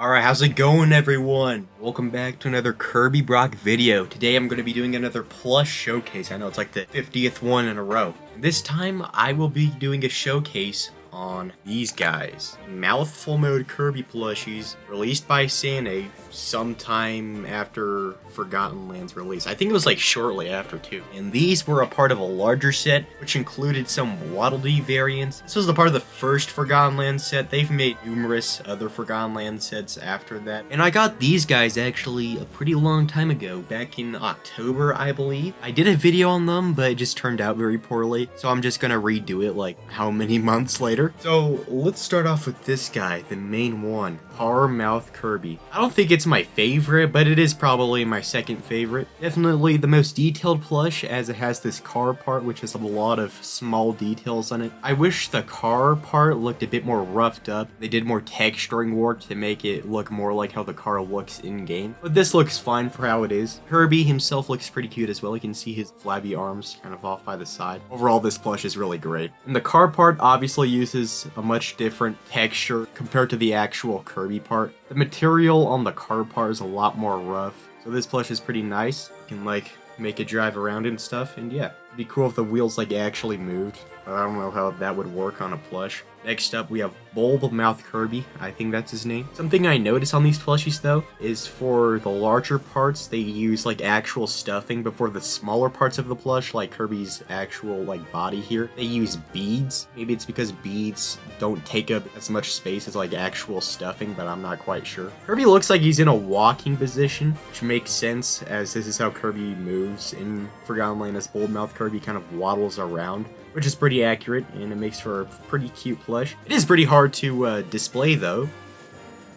Alright, how's it going, everyone? Welcome back to another Kirby Brock video. Today I'm going to be doing another plush showcase. I know it's like the 50th one in a row. This time I will be doing a showcase on these guys. Mouthful mode Kirby plushies released by Santa sometime after Forgotten Land's release. I think it was like shortly after too. And these were a part of a larger set which included some Waddle Dee variants. This was a part of the first Forgotten Land set. They've made numerous other Forgotten Land sets after that. And I got these guys actually a pretty long time ago, back in October I believe. I did a video on them but it just turned out very poorly. So I'm just gonna redo it like how many months later. So let's start off with this guy, the main one, Power Mouth Kirby. I don't think it's my favorite, but it is probably my second favorite. Definitely the most detailed plush, as it has this car part which has a lot of small details on it. I wish the car part looked a bit more roughed up. They did more texturing work to make it look more like how the car looks in game. But this looks fine for how it is. Kirby himself looks pretty cute as well. You can see his flabby arms kind of off by the side. Overall, this plush is really great. And the car part obviously uses a much different texture compared to the actual Kirby part. The material on the car part is a lot more rough, so this plush is pretty nice. You can like make it drive around and stuff, and yeah, it'd be cool if the wheels like actually moved, but I don't know how that would work on a plush. Next up, we have Bulb Mouth Kirby. I think that's his name. Something I noticed on these plushies, though, is for the larger parts, they use, like, actual stuffing, but for the smaller parts of the plush, like Kirby's actual, like, body here, they use beads. Maybe it's because beads don't take up as much space as, like, actual stuffing, but I'm not quite sure. Kirby looks like he's in a walking position, which makes sense, as this is how Kirby moves in Forgotten Land, as Bulb Mouth Kirby kind of waddles around, which is pretty accurate, and it makes for a pretty cute plush. It is pretty hard to display, though,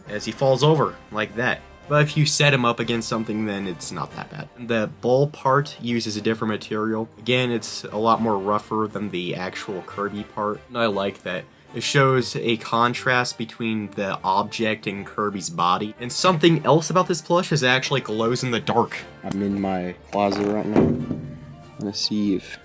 as he falls over, like that. But if you set him up against something, then it's not that bad. The ball part uses a different material. Again, it's a lot more rougher than the actual Kirby part, and I like that. It shows a contrast between the object and Kirby's body. And something else about this plush is it actually glows in the dark. I'm in my closet right now. I'm gonna see if...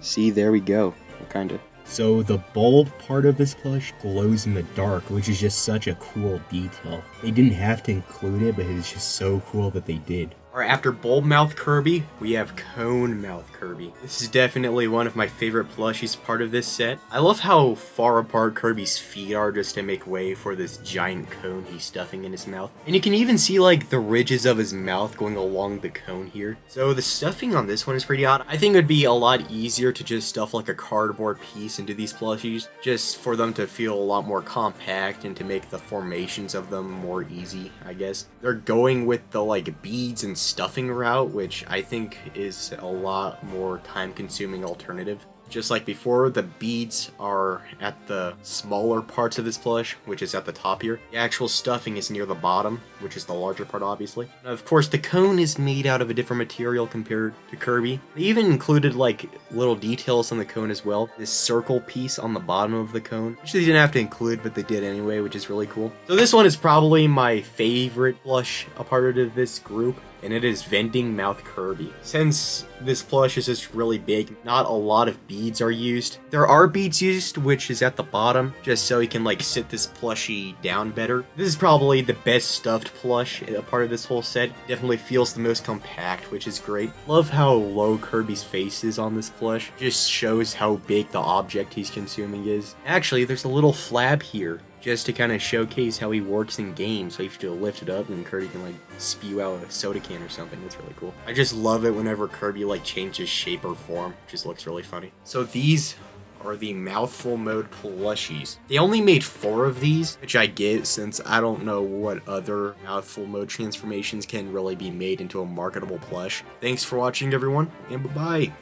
See, there we go. Kinda. So the bulb part of this plush glows in the dark, which is just such a cool detail. They didn't have to include it, but it's just so cool that they did. Alright, after Bulb Mouth Kirby, we have Cone Mouth Kirby. This is definitely one of my favorite plushies part of this set. I love how far apart Kirby's feet are just to make way for this giant cone he's stuffing in his mouth. And you can even see like the ridges of his mouth going along the cone here. So the stuffing on this one is pretty odd. I think it would be a lot easier to just stuff like a cardboard piece into these plushies, just for them to feel a lot more compact and to make the formations of them more easy, I guess. They're going with the like beads and stuffing route, which I think is a lot more time-consuming alternative. Just like before, the beads are at the smaller parts of this plush, which is at the top here. The actual stuffing is near the bottom, which is the larger part, obviously. Now, of course, the cone is made out of a different material compared to Kirby. They even included, like, little details on the cone as well. This circle piece on the bottom of the cone, which they didn't have to include, but they did anyway, which is really cool. So this one is probably my favorite plush a part of this group, and it is Vending Mouth Kirby. Since this plush is just really big, not a lot of beads are used. There are beads used, which is at the bottom, just so you can like sit this plushie down better. This is probably the best stuffed plush a part of this whole set. Definitely feels the most compact, which is great. Love how low Kirby's face is on this plush. Just shows how big the object he's consuming is. Actually, there's a little flab here, just to kind of showcase how he works in game, so you have to lift it up and Kirby can like spew out a soda can or something. That's really cool. I just love it whenever Kirby like changes shape or form. It just looks really funny. So these are the Mouthful mode plushies. They only made 4 of these, which I get since I don't know what other Mouthful mode transformations can really be made into a marketable plush. Thanks for watching, everyone, and bye-bye!